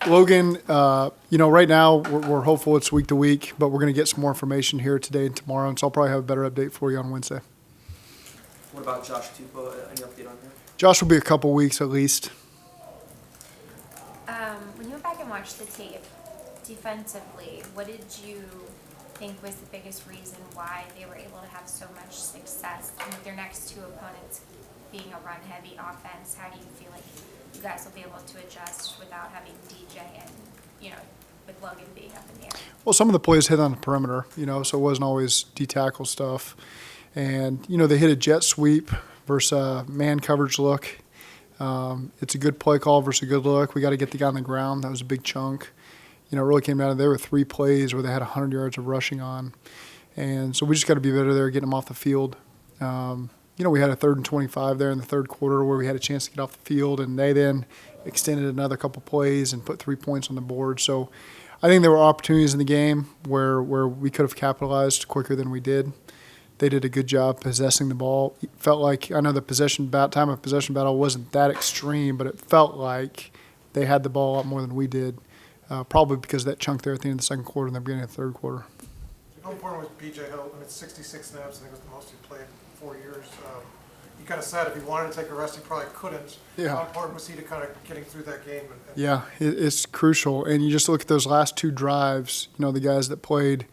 Logan, right now we're hopeful it's week to week, but we're going to get some more information here today and tomorrow, and so I'll probably have a better update for you on Wednesday. What about Josh Tupou? Any update on him? Josh will be a couple weeks at least. When you went back and watched the tape, defensively, what did you think was the biggest reason why they were able to have so much success? And with their next two opponents being a run-heavy offense, how do you feel like you guys will be able to adjust without having DJ and, with Logan being up in the air? Well, some of the plays hit on the perimeter, so it wasn't always D-tackle stuff. And, they hit a jet sweep versus a man coverage look. It's a good play call versus a good look. We got to get the guy on the ground. That was a big chunk. It really came down to there were 3 plays where they had 100 yards of rushing on. And so we just got to be better there, getting them off the field. We had a 3rd and 25 there in the third quarter where we had a chance to get off the field, and they then extended another couple plays and put 3 points on the board. So I think there were opportunities in the game where we could have capitalized quicker than we did. They did a good job possessing the ball. It felt like, I know the time of possession battle wasn't that extreme, but it felt like they had the ball a lot more than we did, probably because of that chunk there at the end of the second quarter and the beginning of the third quarter. How important was B.J. Hill? It's 66 snaps. I think it was the most he played in 4 years. You kind of said if he wanted to take a rest, he probably couldn't. Yeah. How important was he to kind of getting through that game? Yeah, it's crucial. And you just look at those last 2 drives, the guys that played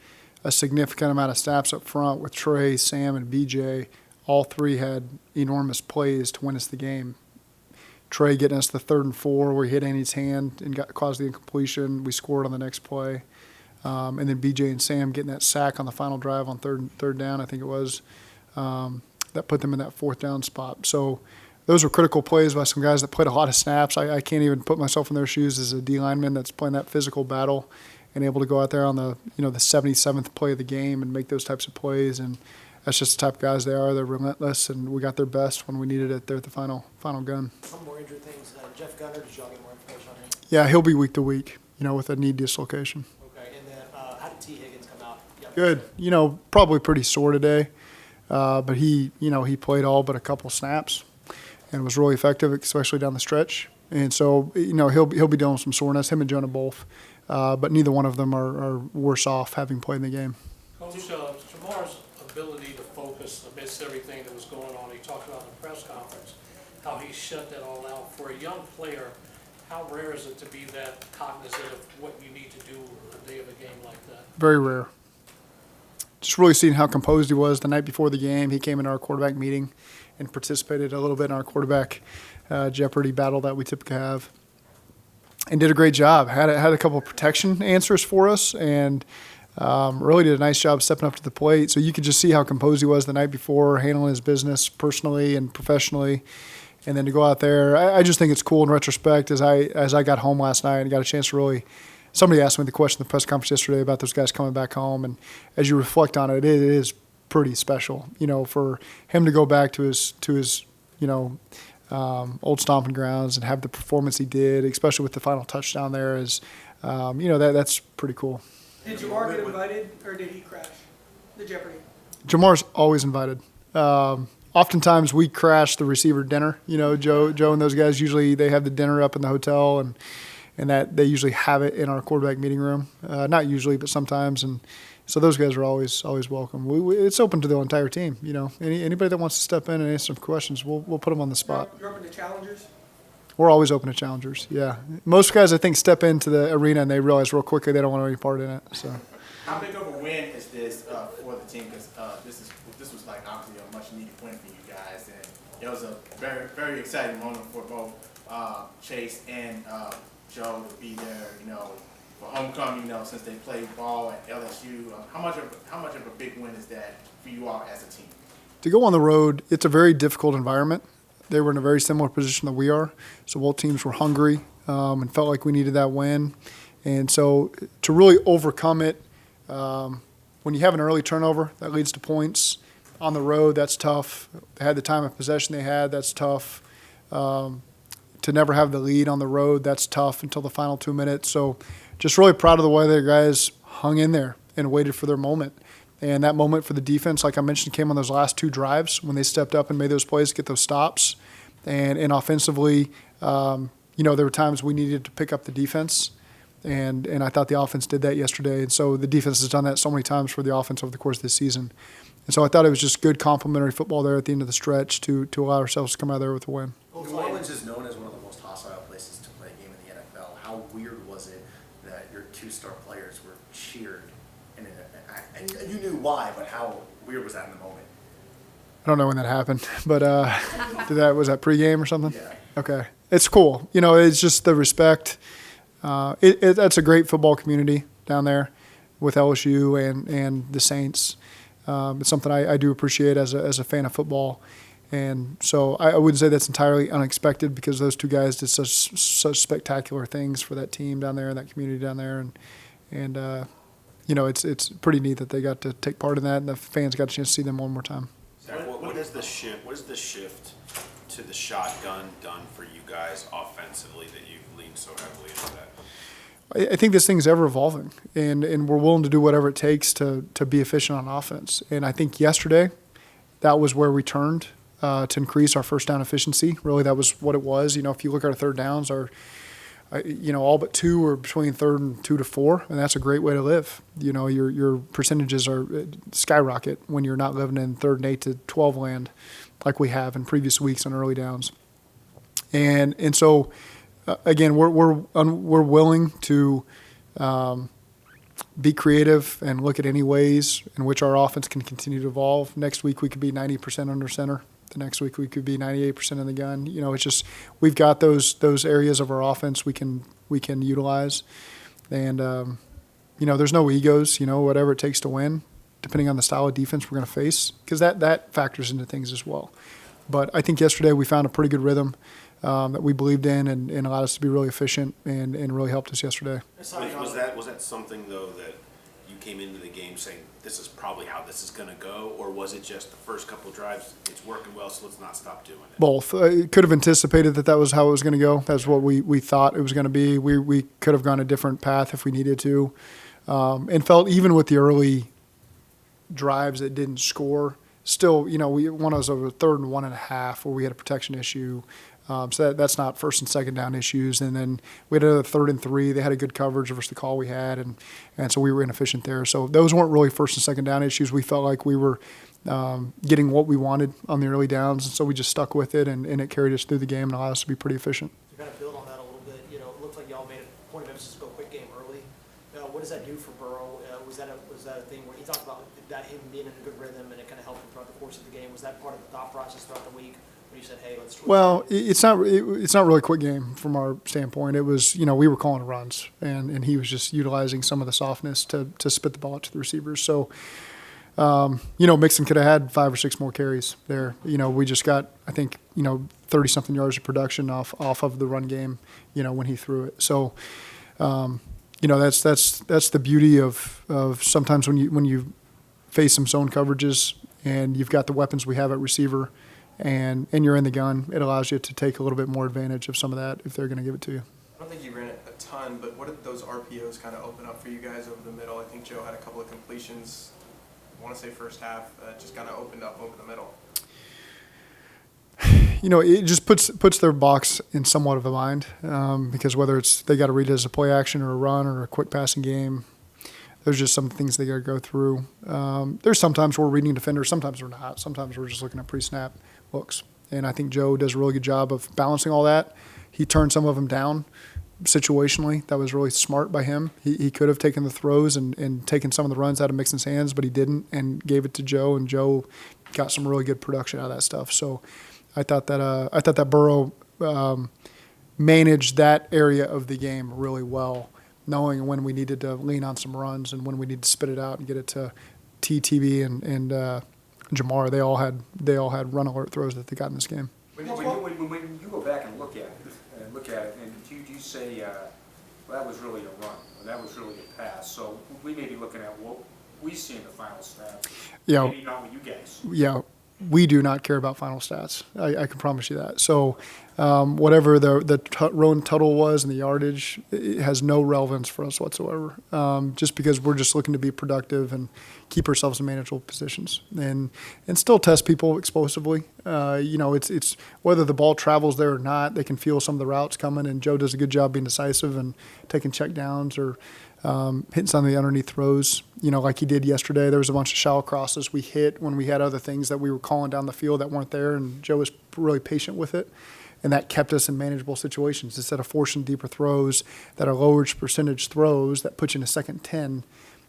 a significant amount of snaps up front with Trey, Sam, and BJ. All 3 had enormous plays to win us the game. Trey getting us the 3rd and 4 where he hit Andy's hand and caused the incompletion. We scored on the next play. And then BJ and Sam getting that sack on the final drive on third down, I think it was, that put them in that 4th down spot. So those were critical plays by some guys that played a lot of snaps. I can't even put myself in their shoes as a D lineman that's playing that physical battle and able to go out there on the 77th play of the game and make those types of plays. And that's just the type of guys they are. They're relentless, and we got their best when we needed it there at the final gun. Some more injured things. Jeff Gunner, did y'all get more information on him? Yeah, he'll be week to week, with a knee dislocation. Okay, and then how did T. Higgins come out? Good. Probably pretty sore today, but he played all but a couple snaps and was really effective, especially down the stretch. And so, he'll be dealing with some soreness, him and Jonah both. But neither one of them are worse off having played in the game. Coach, Jamar's ability to focus amidst everything that was going on, he talked about in the press conference, how he shut that all out. For a young player, how rare is it to be that cognizant of what you need to do the day of a game like that? Very rare. Just really seeing how composed he was the night before the game. He came into our quarterback meeting and participated a little bit in our quarterback Jeopardy battle that we typically have. And did a great job. Had a couple of protection answers for us, and really did a nice job stepping up to the plate. So you could just see how composed he was the night before, handling his business personally and professionally. And then to go out there, I just think it's cool in retrospect. As I got home last night and got a chance to really, somebody asked me the question in the press conference yesterday about those guys coming back home, and as you reflect on it, it is pretty special. For him to go back to his old stomping grounds and have the performance he did, especially with the final touchdown there, is that's pretty cool. Did Jamar get invited, or did he crash the Jeopardy? Jamar's always invited. Oftentimes we crash the receiver dinner. Joe and those guys usually they have the dinner up in the hotel, and that they usually have it in our quarterback meeting room. Not usually, but sometimes, and so those guys are always welcome. It's open to the entire team. Anybody that wants to step in and answer some questions, we'll put them on the spot. You're open to challengers? We're always open to challengers. Yeah, most guys I think step into the arena and they realize real quickly they don't want any part in it. So. How big of a win is this for the team? Because this was like obviously a much needed win for you guys, and it was a very, very exciting moment for both Chase and Joe to be there. For homecoming, since they played ball at LSU. How much of a big win is that for you all as a team? To go on the road, it's a very difficult environment. They were in a very similar position that we are, so both teams were hungry and felt like we needed that win. And so to really overcome it, when you have an early turnover, that leads to points. On the road, that's tough. They had the time of possession they had, that's tough. To never have the lead on the road, that's tough until the final 2 minutes. So just really proud of the way the guys hung in there and waited for their moment. And that moment for the defense, like I mentioned, came on those last 2 drives when they stepped up and made those plays to get those stops. And offensively, there were times we needed to pick up the defense. And I thought the offense did that yesterday. And so the defense has done that so many times for the offense over the course of this season. And so I thought it was just good complementary football there at the end of the stretch to allow ourselves to come out of there with a win. New Orleans is known as one of the most hostile places to play a game in the NFL. How weird was it that your 2-star players were cheered? And you knew why, but how weird was that in the moment? I don't know when that happened, but was that pregame or something? Yeah. Okay. It's cool. It's just the respect. That's a great football community down there with LSU and the Saints. It's something I do appreciate as a fan of football. And so I wouldn't say that's entirely unexpected because those two guys did such spectacular things for that team down there and that community down there. And it's pretty neat that they got to take part in that and the fans got a chance to see them one more time. Zach, what is the shift to the shotgun done for you guys offensively that you've leaned so heavily into that? I think this thing's ever evolving, and we're willing to do whatever it takes to be efficient on offense. And I think yesterday, that was where we turned to increase our first down efficiency. Really, that was what it was. If you look at our third downs, all but 2 were between 3rd and 2 to 4, and that's a great way to live. Your percentages are skyrocket when you're not living in 3rd and 8 to 12 land like we have in previous weeks on early downs. And so. Again, we're willing to be creative and look at any ways in which our offense can continue to evolve. Next week we could be 90% under center. The next week we could be 98% in the gun. It's just we've got those areas of our offense we can utilize, and there's no egos. Whatever it takes to win, depending on the style of defense we're going to face, because that factors into things as well. But I think yesterday we found a pretty good rhythm. That we believed in and allowed us to be really efficient and really helped us yesterday. Was that something, though, that you came into the game saying this is probably how this is going to go, or was it just the first couple drives, it's working well, so let's not stop doing it? Both. It could have anticipated that was how it was going to go. That's what we thought it was going to be. We could have gone a different path if we needed to, and felt even with the early drives that didn't score, still, one was over 3rd and 1.5 where we had a protection issue. So that's not first and second down issues. And then we had another 3rd and 3. They had a good coverage versus the call we had, and so we were inefficient there. So those weren't really first and second down issues. We felt like we were getting what we wanted on the early downs, and so we just stuck with it, and it carried us through the game and allowed us to be pretty efficient. To kind of build on that a little bit, it looked like y'all made a point of emphasis to go quick game early. What does that do for Burrow? Was that a thing where he talked about that him being in a good rhythm and it kind of helped him throughout the course of the game? Was that part of the thought process throughout the week? You said, hey, let's. Well, it's not really a quick game from our standpoint. It was, we were calling runs, and he was just utilizing some of the softness to spit the ball out to the receivers. So, Mixon could have had 5 or 6 more carries there. We just got, I think, 30-something yards of production off of the run game, when he threw it. So, that's the beauty of sometimes when you face some zone coverages and you've got the weapons we have at receiver. And you're in the gun, it allows you to take a little bit more advantage of some of that if they're going to give it to you. I don't think you ran it a ton, but what did those RPOs kind of open up for you guys over the middle? I think Joe had a couple of completions, I want to say first half, just kind of opened up over the middle. It just puts their box in somewhat of a bind because whether it's they got to read it as a play action or a run or a quick passing game, there's just some things they got to go through. There's sometimes we're reading defenders, sometimes we're not. Sometimes we're just looking at pre-snap looks. And I think Joe does a really good job of balancing all that. He turned some of them down situationally. That was really smart by him. He could have taken the throws and taken some of the runs out of Mixon's hands, but he didn't and gave it to Joe, and Joe got some really good production out of that stuff. So I thought that Burrow managed that area of the game really well, knowing when we needed to lean on some runs and when we needed to spit it out and get it to TB and Jamar. They all had run alert throws that they got in this game. When you go back and look at it, and you say, well, that was really a run, or that was really a pass. So we may be looking at what we see in the final stats. Yeah. Maybe not with you guys. Yeah. We do not care about final stats. I can promise you that. So whatever the run total was and the yardage, it has no relevance for us whatsoever. Just because we're just looking to be productive and keep ourselves in manageable positions and still test people explosively. It's whether the ball travels there or not, they can feel some of the routes coming, and Joe does a good job being decisive and taking check downs or hitting some of the underneath throws, like he did yesterday. There was a bunch of shallow crosses we hit when we had other things that we were calling down the field that weren't there, and Joe was really patient with it. And that kept us in manageable situations instead of forcing deeper throws that are lower percentage throws that put you in a 2nd and 10.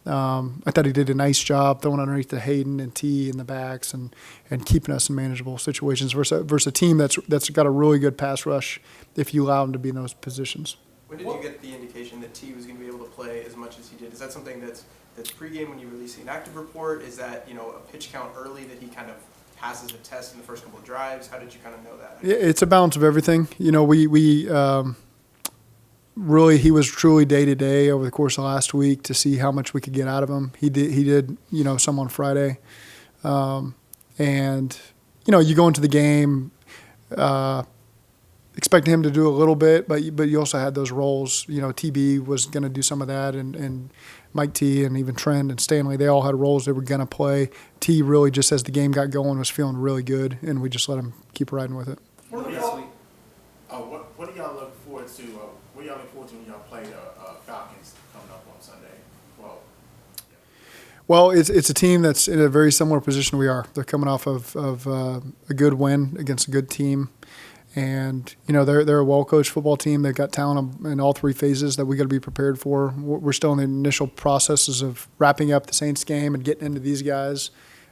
I thought he did a nice job throwing underneath to Hayden and T in the backs and keeping us in manageable situations versus a team that's got a really good pass rush if you allow them to be in those positions. When did you get the indication that T was going to be able to play as much as he did? Is that something that's pregame when you release the inactive report? Is that a pitch count early that he kind of passes a test in the first couple of drives? How did you kind of know that? Yeah, it's a balance of everything. We really, he was truly day to day over the course of last week to see how much we could get out of him. He did some on Friday, and you go into the game expecting him to do a little bit, but you also had those roles. TB was going to do some of that, and Mike T and even Trent and Stanley, they all had roles they were going to play. T really, just as the game got going, was feeling really good, and we just let him keep riding with it. What do y'all look forward to? What do y'all look forward to when y'all play the Falcons coming up on Sunday? Well, it's a team that's in a very similar position we are. They're coming off of a good win against a good team. And, they're a well-coached football team. They've got talent in all 3 phases that we got to be prepared for. We're still in the initial processes of wrapping up the Saints game and getting into these guys.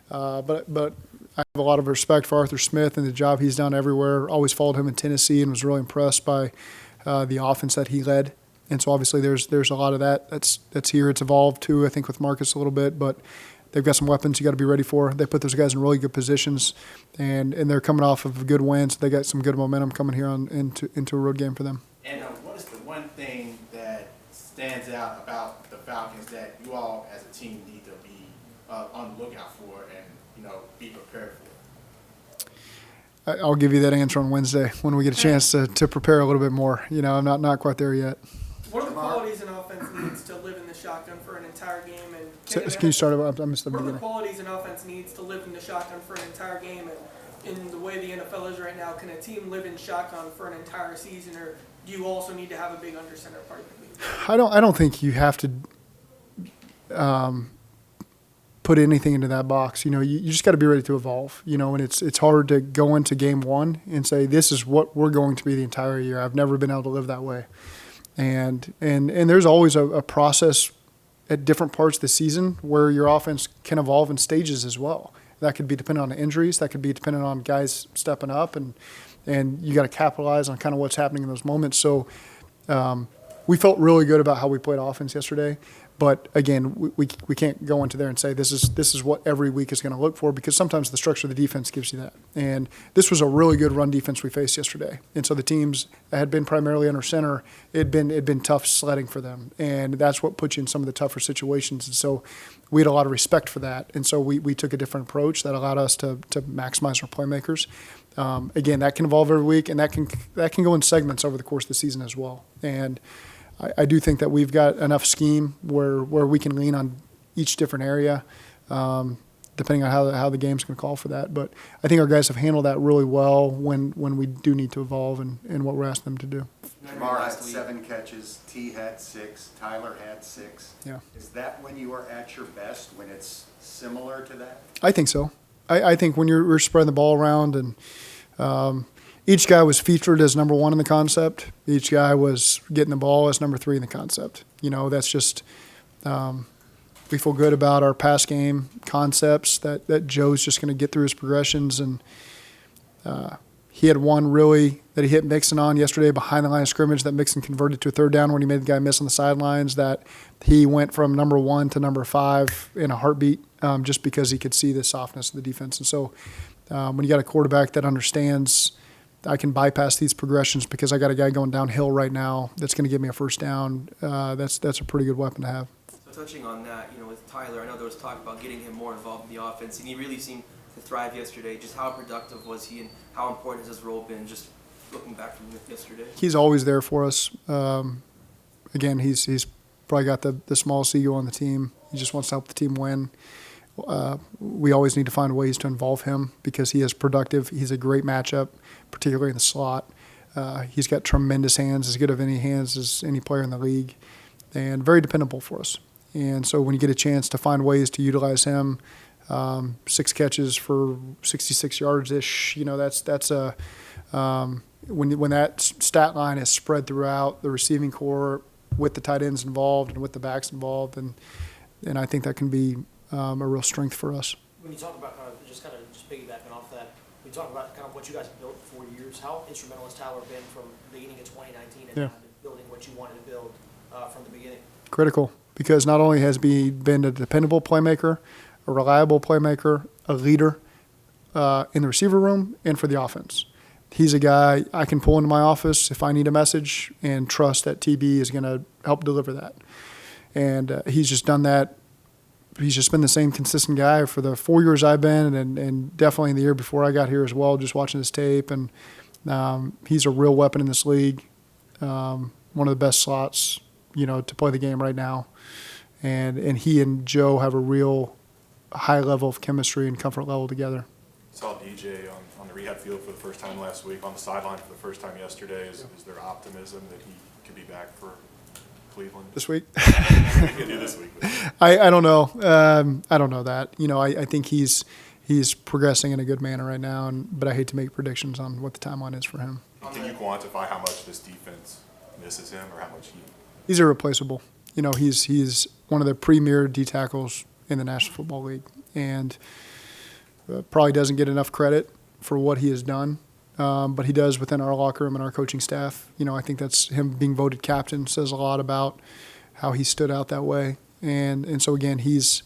But I have a lot of respect for Arthur Smith and the job he's done everywhere. Always followed him in Tennessee and was really impressed by the offense that he led. And so obviously there's a lot of that that's here. It's evolved too, I think, with Marcus a little bit. But they've got some weapons you got to be ready for. They put those guys in really good positions, and they're coming off of a good win, so they got some good momentum coming here into a road game for them. And what is the one thing that stands out about the Falcons that you all as a team need to be on the lookout for and be prepared for? I'll give you that answer on Wednesday when we get a chance to prepare a little bit more. I'm not quite there yet. What are the qualities an offense needs to live in the shotgun for an entire game? And Can you start over? I missed the what are the beginning. qualities an offense needs to live in the shotgun for an entire game? And in the way the NFL is right now, can a team live in shotgun for an entire season, or do you also need to have a big under center part of the league? I don't think you have to put anything into that box. You just got to be ready to evolve. And it's hard to go into game one and say this is what we're going to be the entire year. I've never been able to live that way. And there's always a process at different parts of the season where your offense can evolve in stages as well. That could be dependent on the injuries. That could be dependent on guys stepping up, and you got to capitalize on kind of what's happening in those moments. So we felt really good about how we played offense yesterday. But again, we can't go into there and say this is what every week is going to look for, because sometimes the structure of the defense gives you that. And this was a really good run defense we faced yesterday. And so the teams that had been primarily under center, it'd been tough sledding for them, and that's what puts you in some of the tougher situations. And so we had a lot of respect for that. And so we took a different approach that allowed us to maximize our playmakers. Again, that can evolve every week, and that can go in segments over the course of the season as well. And I do think that we've got enough scheme where we can lean on each different area, depending on how the game's going to call for that. But I think our guys have handled that really well when we do need to evolve and what we're asking them to do. Jamar had 7 catches, T had 6, Tyler had 6. Yeah. Is that when you are at your best, when it's similar to that? I think so. I think when we're spreading the ball around and each guy was featured as number 1 in the concept. Each guy was getting the ball as number 3 in the concept. That's just we feel good about our pass game concepts that Joe's just going to get through his progressions. And he had one really that he hit Mixon on yesterday behind the line of scrimmage that Mixon converted to a 3rd down when he made the guy miss on the sidelines, that he went from number 1 to number 5 in a heartbeat just because he could see the softness of the defense. And so when you got a quarterback that understands – I can bypass these progressions because I got a guy going downhill right now that's going to give me a 1st down. That's a pretty good weapon to have. So touching on that, with Tyler, I know there was talk about getting him more involved in the offense, and he really seemed to thrive yesterday. Just how productive was he, and how important has his role been just looking back from yesterday? He's always there for us. Again, he's probably got the smallest ego on the team. He just wants to help the team win. We always need to find ways to involve him because he is productive. He's a great matchup, particularly in the slot. He's got tremendous hands, as good of any hands as any player in the league, and very dependable for us. And so when you get a chance to find ways to utilize him, 6 catches for 66 yards-ish, that's a when that stat line is spread throughout the receiving corps with the tight ends involved and with the backs involved, and I think that can be a real strength for us. When you talk about just piggybacking off that, when you talk about kind of what you guys have built in 4 years, how instrumental has Tyler been from the beginning of 2019 and kind of building what you wanted to build from the beginning? Critical, because not only has he been a dependable playmaker, a reliable playmaker, a leader in the receiver room and for the offense. He's a guy I can pull into my office if I need a message and trust that TB is going to help deliver that. And he's just done that. He's just been the same consistent guy for the 4 years I've been, and definitely in the year before I got here as well, just watching his tape. And he's a real weapon in this league, one of the best slots, to play the game right now. And he and Joe have a real high level of chemistry and comfort level together. Saw DJ on the rehab field for the first time last week, on the sideline for the first time yesterday. Is there optimism that he could be back for Cleveland? This week? He can do this week. I don't know. I don't know that. I think he's progressing in a good manner right now, but I hate to make predictions on what the timeline is for him. Can you quantify how much this defense misses him, or how much he? He's irreplaceable. He's one of the premier D tackles in the National Football League, and probably doesn't get enough credit for what he has done, but he does within our locker room and our coaching staff. I think that's him being voted captain says a lot about how he stood out that way, and so again, he's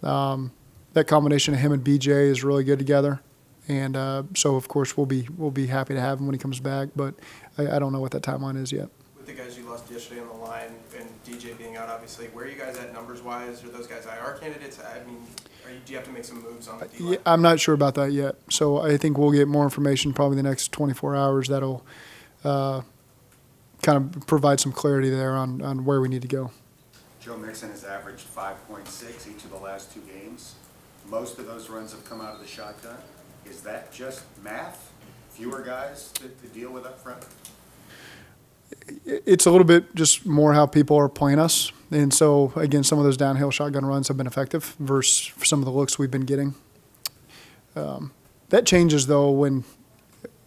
that combination of him and BJ is really good together, and so of course we'll be happy to have him when he comes back, but I don't know what that timeline is yet. With the guys you lost yesterday on the line and DJ being out, obviously, where are you guys at numbers-wise? Are those guys IR candidates? Do you have to make some moves on the D-line? Yeah, I'm not sure about that yet. So I think we'll get more information probably the next 24 hours that'll kind of provide some clarity there on where we need to go. Joe Mixon has averaged 5.6 each of the last 2 games. Most of those runs have come out of the shotgun. Is that just math? Fewer guys to deal with up front? It's a little bit just more how people are playing us. And so, again, some of those downhill shotgun runs have been effective versus some of the looks we've been getting. That changes, though, when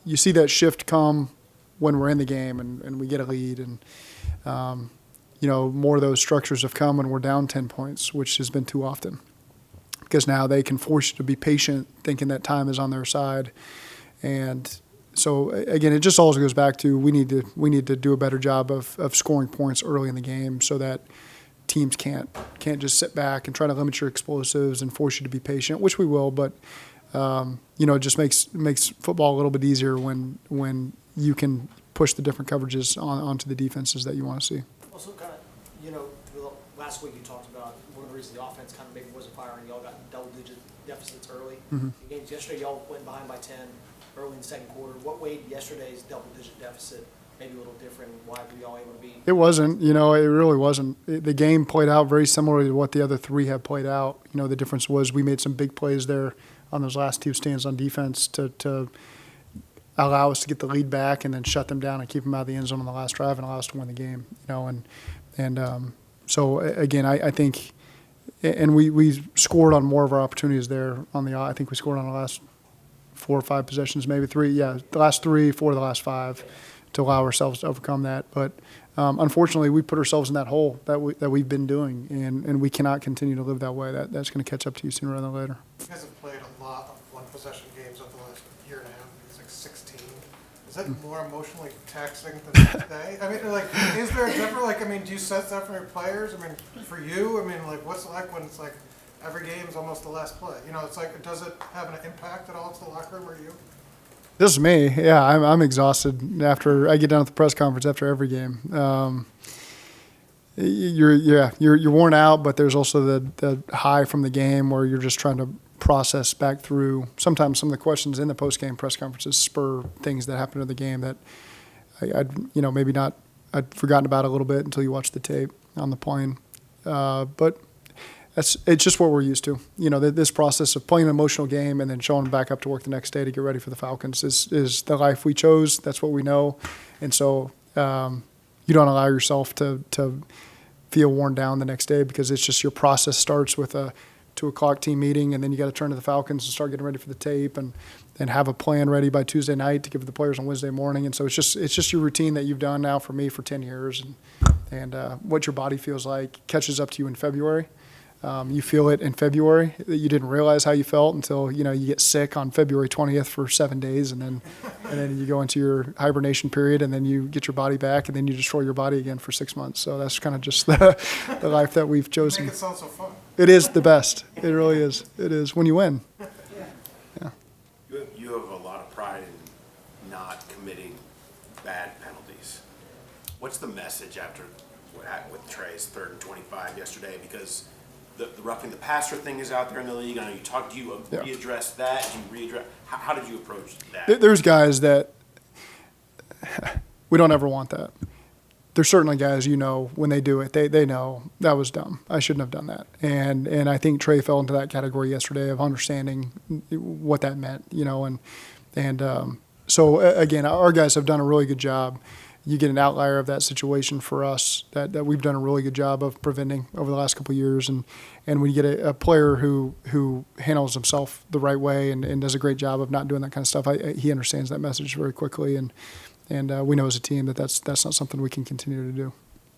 you see that shift come when we're in the game and we get a lead. And, more of those structures have come when we're down 10 points, which has been too often. Because now they can force you to be patient, thinking that time is on their side. And so again, it just all goes back to we need to do a better job of scoring points early in the game so that teams can't just sit back and try to limit your explosives and force you to be patient, which we will. But it just makes football a little bit easier when you can push the different coverages onto the defenses that you want to see. Also, kind of, last week you talked about one of the reasons the offense kind of maybe wasn't firing. Y'all got double-digit deficits early. Mm-hmm. The games yesterday, y'all went behind by 10. Early in the second quarter. What made yesterday's double-digit deficit maybe a little different? Why were y'all able to be? It wasn't. It really wasn't. The game played out very similarly to what the other 3 have played out. The difference was we made some big plays there on those last 2 stands on defense to allow us to get the lead back and then shut them down and keep them out of the end zone on the last drive and allow us to win the game. So again, I think, and we scored on more of our opportunities there I think we scored on the last 4 or 5 possessions, maybe 3. Yeah, the last 3, 4 of the last 5 to allow ourselves to overcome that. But unfortunately, we put ourselves in that hole that we've been doing, and we cannot continue to live that way. That's going to catch up to you sooner rather than later. You guys have played a lot of one-possession games over the last year and a half. It's like 16. Is that more emotionally taxing than today? Is there a difference? Do you set that for your players? For you, what's it like when it's like every game is almost the last play? Does it have an impact at all to the locker room or you? This is me. Yeah, I'm exhausted after I get done at the press conference after every game. You're worn out, but there's also the high from the game where you're just trying to process back through. Sometimes some of the questions in the post-game press conferences spur things that happen in the game that I'd forgotten about a little bit until you watch the tape on the plane. But it's just what we're used to. This process of playing an emotional game and then showing back up to work the next day to get ready for the Falcons is the life we chose. That's what we know. And so you don't allow yourself to feel worn down the next day, because it's just your process starts with a 2:00 team meeting, and then you got to turn to the Falcons and start getting ready for the tape and have a plan ready by Tuesday night to give the players on Wednesday morning. And so it's just your routine that you've done now for me for 10 years, and what your body feels like catches up to you in February. You feel it in February. You didn't realize how you felt until you get sick on February 20th for 7 days, and then you go into your hibernation period, and then you get your body back, and then you destroy your body again for 6 months. So that's kind of just the life that we've chosen. Make it sound so fun. It is the best. It really is. It is when you win. Yeah. You have a lot of pride in not committing bad penalties. What's the message after with Trey's 3rd and 25 yesterday? Because the roughing the passer thing is out there in the league. I know you talked. Do you readdress that? Do you readdress? How did you approach that? There's guys that we don't ever want that. There's certainly guys, when they do it, they know that was dumb. I shouldn't have done that. And I think Trey fell into that category yesterday of understanding what that meant, so again, our guys have done a really good job. You get an outlier of that situation for us that we've done a really good job of preventing over the last couple of years. And when you get a player who handles himself the right way and does a great job of not doing that kind of stuff, he understands that message very quickly. And we know as a team that's not something we can continue to do.